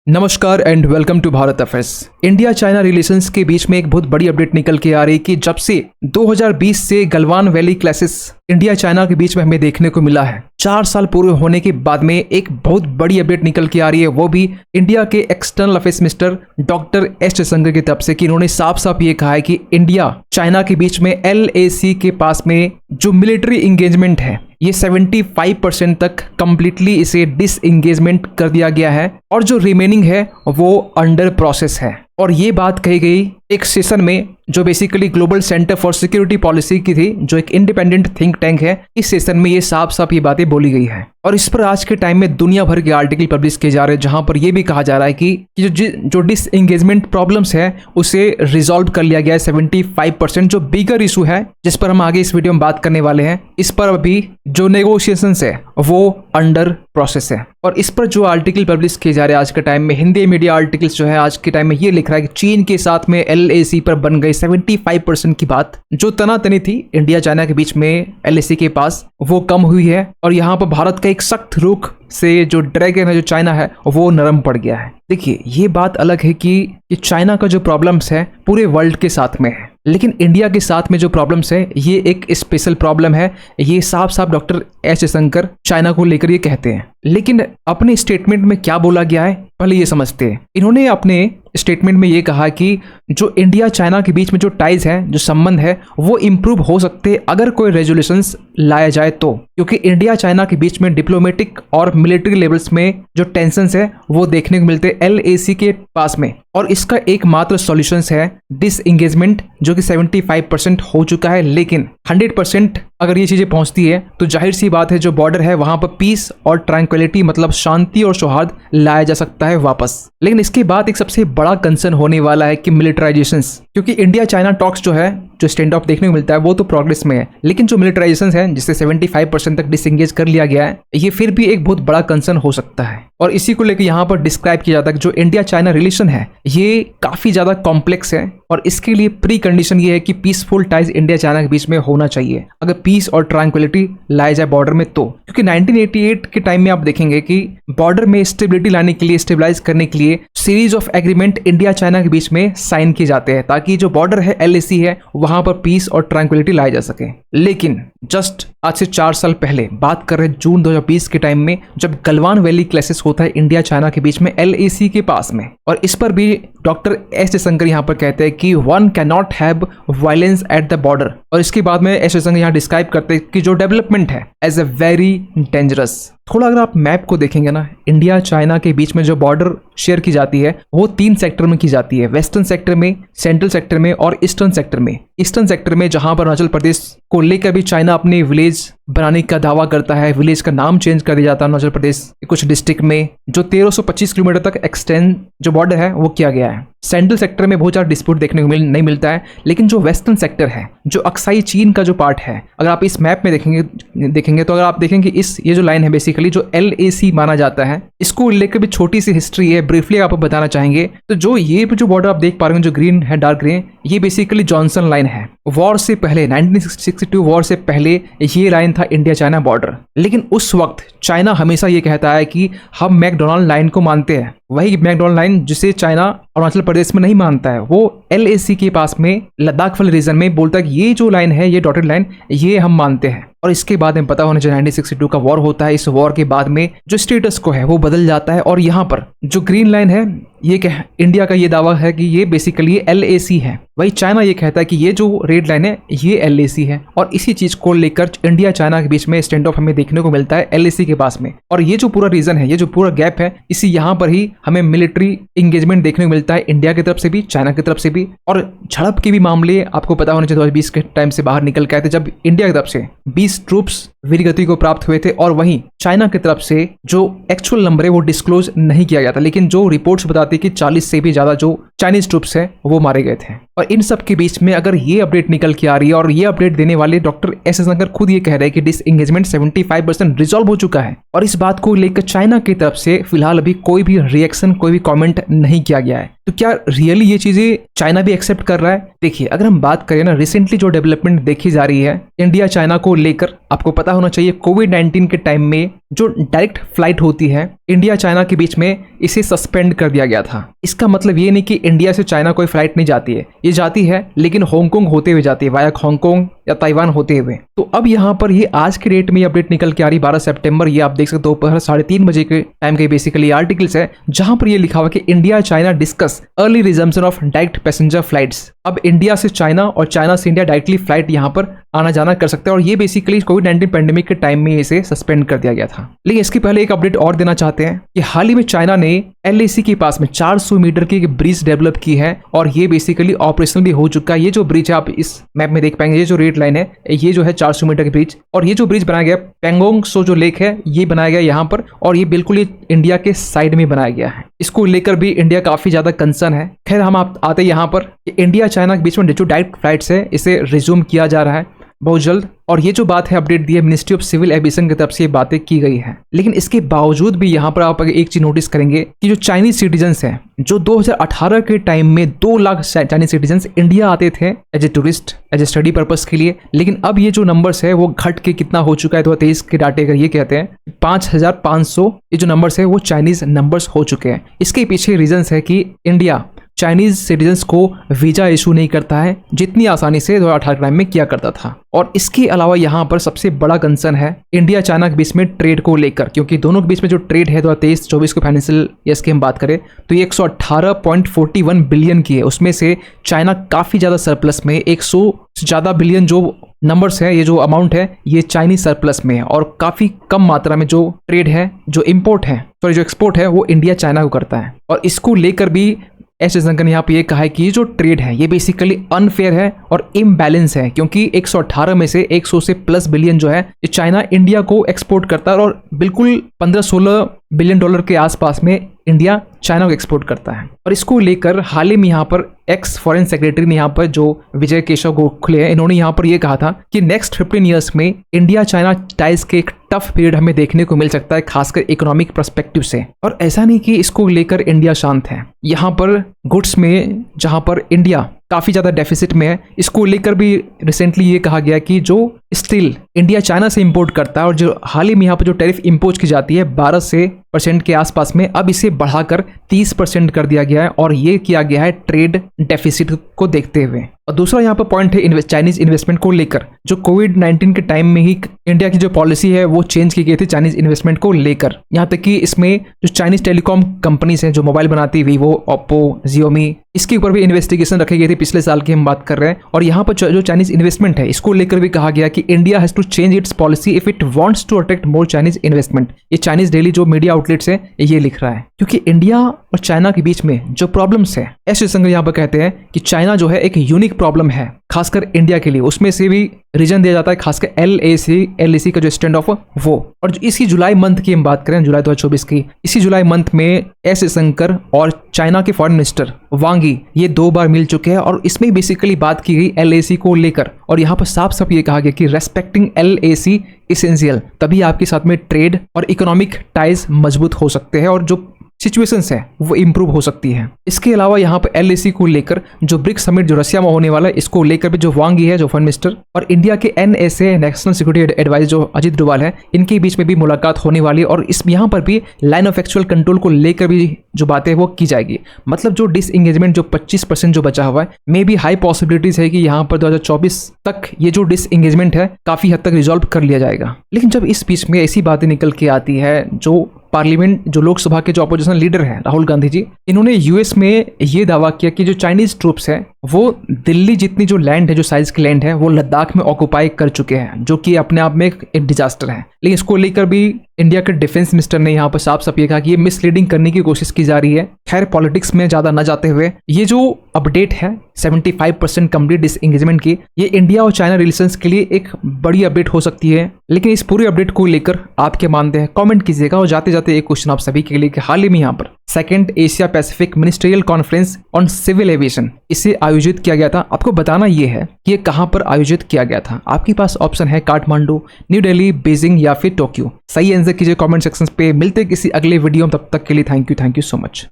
नमस्कार and welcome to Bharat affairs. India China relations के बीच में एक बहुत बड़ी अपडेट निकल के आ रही है कि जब से 2020 से Galwan valley classes India China के बीच में हमें देखने को मिला है, 4 साल पूरे होने के बाद में एक बहुत बड़ी अपडेट निकल के आ रही है, वो भी इंडिया के external affairs minister doctor S Jaishankar की तरफ से कि इन्होंने साफ साफ ये कहा है कि इंडिया चाइना के बीच में LAC के पास में जो मिलिट्री इंगेजमेंट है ये 75% तक कंप्लीटली इसे डिसएंगेजमेंट कर दिया गया है और जो रिमेनिंग है वो अंडर प्रोसेस है। और ये बात कही गई एक सेशन में जो basically global centre for security policy की थी, जो एक इंडिपेंडेंट थिंक टैंक है। इस सेशन में ये साफ साफ ये बातें बोली गई है और इस पर आज के टाइम में दुनिया भर के आर्टिकल पब्लिश किए जा रहे हैं, जहां पर यह भी कहा जा रहा है कि जो डिसएंगेजमेंट प्रॉब्लम्स है उसे रिजॉल्व कर लिया गया है 75%। जो बिगर इशू है जिस पर हम आगे इस वीडियो में बात करने वाले हैं, इस पर अभी जो नेगोशिएशंस है वो अंडर प्रोसेस है। और इस पर जो आर्टिकल पब्लिश किए जा रहे हैं आज के टाइम में, हिंदी मीडिया आर्टिकल्स जो है आज के टाइम में ये लिख रहा है कि चीन के साथ में LAC पर बन गई 75% की बात, जो तनातनी थी इंडिया चाइना के बीच में LAC के पास, वो कम हुई है। और यहाँ पर भारत का एक सख्त रुख से जो ड्रैगन है जो चाइना है वो नरम पड़ गया है। देखिए ये बात अलग है कि चाइना का जो प्रॉब्लम्स है पूरे वर्ल्ड के साथ में है, लेकिन इंडिया के साथ में जो प्रॉब्लम्स है ये एक स्पेशल प्रॉब्लम है। ये साफ साफ डॉक्टर एस जयशंकर चाइना को लेकर ये कहते हैं, लेकिन अपने स्टेटमेंट में क्या बोला गया है पहले ये समझते हैं। इन्होंने अपने स्टेटमेंट में ये कहा कि जो इंडिया चाइना के बीच में जो टाइज है, जो संबंध है, वो इम्प्रूव हो सकते अगर कोई रेजोल्यूशंस लाया जाए तो, क्योंकि इंडिया चाइना के बीच में डिप्लोमेटिक और मिलिट्री लेवल्स में जो टेंशंस है वो देखने को मिलते LAC के पास में। और इसका एकमात्र सॉल्यूशंस है डिसएंगेजमेंट, जो कि 75% हो चुका है, लेकिन 100% अगर ये चीजें पहुंचती है तो जाहिर सी बात है जो बॉर्डर है वहां पर पीस और ट्रैंक्विलिटी मतलब शांति और सौहार्द लाया जा सकता है वापस। लेकिन इसके बाद एक सबसे बड़ा कंसर्न होने वाला है कि मिलिटराइजेशंस, क्योंकि इंडिया चाइना टॉक्स जो है, जो स्टैंड ऑफ देखने को मिलता है वो तो प्रोग्रेस में है, लेकिन जो मिलिटराइजेशंस है जिससे 75% तक डिसएंगेज कर लिया गया है, ये फिर भी एक बहुत बड़ा कंसर्न हो सकता है। और इसी को लेकर यहाँ पर डिस्क्राइब किया जाता है कि जो इंडिया चाइना रिलेशन है ये काफी ज्यादा कॉम्प्लेक्स है और इसके लिए प्री कंडीशन ये है कि पीसफुल टाइज इंडिया चाइना के बीच में होना चाहिए अगर पीस और ट्रैंक्विलिटी लाया जाए बॉर्डर में तो। क्योंकि 1988 के टाइम में आप देखेंगे कि बॉर्डर में स्टेबिलिटी लाने के लिए, स्टेबलाइज करने के लिए series of agreement India China के बीच में साइन किए जाते हैं ताकि जो बॉर्डर है LAC है वहां पर पीस और ट्रैंक्विलिटी लाई जा सके। लेकिन जस्ट आज से 4 साल पहले बात कर रहे हैं जून 2020 के टाइम में, जब गलवान वैली क्लासेस होता है इंडिया चाइना के बीच में LAC के पास में, और इस पर भी डॉक्टर एस जयशंकर यहाँ पर कहते हैं कि one can not have violence at the border. और इसके बाद में एस जयशंकर यहाँ डिस्क्राइब करते हैं कि जो डेवलपमेंट है एज ए वेरी डेंजरस। थोड़ा अगर आप मैप को देखेंगे ना, इंडिया चाइना के बीच में जो बॉर्डर शेयर की जाती है वो 3 सेक्टर में की जाती है, वेस्टर्न सेक्टर में, सेंट्रल सेक्टर में और ईस्टर्न सेक्टर में। ईस्टर्न सेक्टर में जहां पर अरुणाचल प्रदेश को लेकर भी चाइना अपने विलेज बनाने का दावा करता है, विलेज का नाम चेंज कर दिया जाता है अरुणाचल प्रदेश के कुछ डिस्ट्रिक्ट में, जो 1325 किलोमीटर तक एक्सटेंड जो बॉर्डर है वो किया गया है। सेंट्रल सेक्टर में बहुत ज़्यादा डिस्प्यूट देखने को नहीं मिलता है, लेकिन जो वेस्टर्न सेक्टर है, जो अक्साई चीन का जो पार्ट है, अगर आप इस मैप में देखेंगे तो अगर आप देखेंगे ये जो लाइन है बेसिकली जो LAC माना जाता है, इसको लेकर भी छोटी सी हिस्ट्री है, ब्रीफली आपको बताना चाहेंगे। तो जो बॉर्डर आप देख पा रहे हैं जो ग्रीन है, डार्क ग्रीन, ये बेसिकली जॉनसन लाइन है। वॉर से पहले 1962 वॉर से पहले ये लाइन था इंडिया चाइना बॉर्डर, लेकिन उस वक्त चाइना हमेशा ये कहता है कि हम मैकडोनाल्ड लाइन को मानते हैं, वही मैकडोनाल्ड लाइन जिसे चाइना अरुणाचल प्रदेश में नहीं मानता है, वो LAC के पास में लद्दाख वाले रीजन में बोलता है कि ये जो लाइन है, ये डॉटेड लाइन, ये हम मानते हैं। और इसके बाद में पता होना चाहिए 1962 का वॉर होता है, इस वॉर के बाद में जो स्टेटस को है वो बदल जाता है और यहाँ पर जो ग्रीन लाइन है ये क्या, इंडिया का ये दावा है कि ये बेसिकली LAC है, वही चाइना ये कहता है कि ये जो रेड लाइन है ये LAC है। और इसी चीज को लेकर इंडिया चाइना के बीच में स्टैंड ऑफ हमें देखने को मिलता है LAC के पास में। और ये जो पूरा रीजन है, ये जो पूरा गैप है, इसी यहाँ पर ही हमें मिलिट्री इंगेजमेंट देखने को मिलता है इंडिया की तरफ से भी, चाइना की तरफ से भी। और झड़प के भी मामले आपको पता होना चाहिए 2020 के टाइम से बाहर निकल के आए थे, जब इंडिया की तरफ से 20 ट्रूप्स वीरगति को प्राप्त हुए थे और वहीं चाइना की तरफ से जो एक्चुअल नंबर है वो डिस्क्लोज नहीं किया गया था, लेकिन जो रिपोर्ट्स बताती है कि 40 से भी ज्यादा जो चाइनीज ट्रूप्स हैं वो मारे गए थे। और इन सब के बीच में अगर ये अपडेट निकल के आ रही है और ये अपडेट देने वाले डॉक्टर एस जयशंकर खुद ये कह रहे हैं कि डिसएंगेजमेंट 75% रिजॉल्व हो चुका है, और इस बात को लेकर चाइना की तरफ से फिलहाल अभी कोई भी रिएक्शन, कोई भी कमेंट नहीं किया गया है। तो क्या रियली ये चीजें चाइना भी एक्सेप्ट कर रहा है? देखिए अगर हम बात करें ना, रिसेंटली जो डेवलपमेंट देखी जा रही है इंडिया चाइना को लेकर, आपको पता होना चाहिए कोविड-19 के टाइम में जो डायरेक्ट फ्लाइट होती है इंडिया चाइना के बीच में, इसे सस्पेंड कर दिया गया था। इसका मतलब ये नहीं कि इंडिया से चाइना कोई फ्लाइट नहीं जाती है, ये जाती है लेकिन हांगकांग होते हुए जाती है, वाया हांगकांग या ताइवान होते हुए। तो अब यहाँ पर ये आज के डेट में ये अपडेट निकल के आ रही 12 सितंबर, ये आप देख सकते हो दोपहर 3:30 बजे के टाइम के बेसिकली आर्टिकल्स है, जहां पर ये लिखा हुआ कि India China discuss early resumption of direct passenger flights. अब इंडिया से चाइना और चाइना से इंडिया डायरेक्टली फ्लाइट यहाँ पर आना जाना कर सकते हैं, और ये बेसिकली कोविड-19 पेंडेमिक के टाइम में इसे सस्पेंड कर दिया गया था। लेकिन इसके पहले एक अपडेट और देना चाहते हैं कि हाल ही में चाइना ने LAC के पास में 400 मीटर की एक ब्रिज डेवलप की है, और ये बेसिकली ऑपरेशनल भी हो चुका है। ये जो ब्रिज है आप इस मैप में देख पाएंगे, ये जो रेड लाइन है ये जो है 400 मीटर की ब्रिज, और ये जो ब्रिज बनाया गया पेंगोंग सो जो लेक है ये बनाया गया यहाँ पर, और ये बिल्कुल ही इंडिया के साइड में बनाया गया है। इसको लेकर भी इंडिया काफी ज्यादा कंसर्न है। खैर हम आते हैं यहाँ पर कि इंडिया चाइना के बीच में जो डायरेक्ट फ्लाइट्स है इसे रिज्यूम किया जा रहा है बहुत जल्द, और ये जो बात है अपडेट दी है मिनिस्ट्री ऑफ सिविल एविएशन की तरफ से ये बातें की गई है। लेकिन इसके बावजूद भी यहाँ पर आप एक चीज नोटिस करेंगे कि जो चाइनीज सिटीजन्स हैं, जो 2018 के टाइम में 2 लाख चाइनीज सिटीजन्स इंडिया आते थे as a tourist, as a study purpose के लिए, लेकिन अब ये जो नंबर्स है वो घट के कितना हो चुका है 2023 के डाटे अगर ये कहते हैं 5500 ये जो नंबर्स है वो चाइनीज नंबर्स हो चुके हैं। इसके पीछे रीजंस है कि इंडिया चाइनीज सिटीजन्स को वीजा इशू नहीं करता है जितनी आसानी से 2018 टाइम में किया करता था। और इसके अलावा यहाँ पर सबसे बड़ा कंसर्न है इंडिया चाइना के बीच में ट्रेड को लेकर, क्योंकि दोनों के बीच में जो ट्रेड है 2023-24 को फाइनेंशियल ईयर्स की हम बात करें तो ये 118.41 बिलियन की है, उसमें से चाइना काफ़ी ज़्यादा सरप्लस में, 100 से ज़्यादा बिलियन जो नंबर्स है, ये जो अमाउंट है ये चाइनीज सरप्लस में है, और काफ़ी कम मात्रा में जो ट्रेड है, जो इम्पोर्ट है, सॉरी जो एक्सपोर्ट है वो इंडिया चाइना को करता है। और इसको लेकर भी एस जयशंकर ने यहाँ पे ये कहा है कि ये जो ट्रेड है ये बेसिकली अनफेयर है और इम्बैलेंस है, क्योंकि 118 में से 100 से प्लस बिलियन जो है ये चाइना इंडिया को एक्सपोर्ट करता है, और बिल्कुल 15-16 बिलियन डॉलर के आसपास में इंडिया चाइना को एक्सपोर्ट करता है। और इसको लेकर हाल ही में यहाँ पर एक्स फॉरेन सेक्रेटरी ने यहाँ पर जो विजय केशव गोखले हैं, इन्होंने यहाँ पर ये कहा था कि नेक्स्ट 15 ईयर्स में इंडिया चाइना टाइज के एक टफ पीरियड हमें देखने को मिल सकता है, खासकर इकोनॉमिक पर्सपेक्टिव से। और ऐसा नहीं कि इसको लेकर इंडिया शांत है, यहाँ पर गुड्स में जहाँ पर इंडिया काफी ज्यादा डेफिसिट में है, इसको लेकर भी रिसेंटली ये कहा गया कि जो स्टील इंडिया चाइना से इंपोर्ट करता है और जो हाल ही में यहाँ पर जो टैरिफ इंपोज की जाती है 12% के आसपास में, अब इसे बढ़ाकर 30% कर दिया गया है, और ये किया गया है ट्रेड डेफिसिट को देखते हुए। और दूसरा यहाँ पर पॉइंट है चाइनीज इन्वेस्टमेंट को लेकर, जो कोविड-19 के टाइम में ही इंडिया की जो पॉलिसी है वो चेंज की गई थी चाइनीज इन्वेस्टमेंट को लेकर। यहाँ तक कि इसमें जो चाइनीज टेलीकॉम कंपनीज हैं जो मोबाइल बनाती है, वीवो, ओप्पो, जियोमी, इसके ऊपर भी इन्वेस्टिगेशन रखी गई थी, पिछले साल की हम बात कर रहे हैं। और यहाँ पर जो चाइनीज इन्वेस्टमेंट है इसको लेकर भी कहा गया कि India has to change its policy if it wants to attract more Chinese investment. ये चाइनीज डेली जो मीडिया आउटलेट्स है ये लिख रहा है, क्योंकि इंडिया और चाइना के बीच में जो प्रॉब्लम्स है, एस जयशंकर यहाँ पर कहते हैं कि चाइना जो है एक यूनिक प्रॉब्लम है खासकर इंडिया के लिए, उसमें से भी रीजन दिया जाता है खासकर LAC का जो स्टैंड ऑफ वो। और इसी जुलाई मंथ की हम बात करें, जुलाई 2024 की, इसी जुलाई मंथ में एस जयशंकर और चाइना के फॉरेन मिनिस्टर वांग यी ये 2 बार मिल चुके हैं, और इसमें बेसिकली बात की गई LAC को लेकर। और यहाँ पर साफ साफ ये कहा गया कि रेस्पेक्टिंग LAC इसेंशियल, तभी आपके साथ में ट्रेड और इकोनॉमिक टाइज मजबूत हो सकते हैं और जो सिचुएशंस है वो इम्प्रूव हो सकती है। इसके अलावा यहाँ पर LAC को लेकर जो ब्रिक्स समिट जो रशिया में होने वाला है, इसको लेकर भी जो वांग यी है जो फॉरेन मिनिस्टर और इंडिया के NSA नेशनल सिक्योरिटी एडवाइजर जो अजीत डोभाल है, इनके बीच में भी मुलाकात होने वाली है, और इस यहाँ पर भी लाइन ऑफ एक्चुअल कंट्रोल को लेकर भी जो बातें है वो की जाएगी। मतलब जो डिसएंगेजमेंट जो 25% जो बचा हुआ है, मे बी हाई पॉसिबिलिटीज है कि यहाँ पर 2024 तक ये जो डिसएंगेजमेंट है काफी हद तक रिजॉल्व कर लिया जाएगा। लेकिन जब इस बीच में ऐसी बातें निकल के आती है, जो पार्लियामेंट जो लोकसभा के जो अपोजिशन लीडर हैं राहुल गांधी जी, इन्होंने यूएस में ये दावा किया कि जो चाइनीज ट्रूप्स हैं वो दिल्ली जितनी जो लैंड है, जो साइज की लैंड है, वो लद्दाख में ऑक्युपाई कर चुके हैं, जो कि अपने आप में एक डिजास्टर है। लेकिन इसको लेकर भी इंडिया के डिफेंस मिनिस्टर ने यहाँ पर साफ साफ ये कहा कि ये मिसलीडिंग करने की कोशिश की जा रही है। खैर पॉलिटिक्स में ज्यादा न जाते हुए, ये जो अपडेट है 75% कंप्लीट डिसएंगेजमेंट की, ये इंडिया और चाइना रिलेशंस के लिए एक बड़ी अपडेट हो सकती है। लेकिन इस पूरी अपडेट को लेकर आप क्या मानते हैं, कमेंट कीजिएगा। और जाते जाते एक क्वेश्चन आप सभी के लिए कि हाल ही में यहाँ पर 2nd Asia Pacific ministerial conference on civil aviation इसे आयोजित किया गया था। आपको बताना ये है कि ये कहाँ पर आयोजित किया गया था। आपके पास ऑप्शन है काठमांडू, न्यू दिल्ली, बीजिंग या फिर टोक्यो। सही आंसर कीजिए कमेंट सेक्शन पे। मिलते किसी अगले वीडियो में, तब तक के लिए थैंक यू सो मच।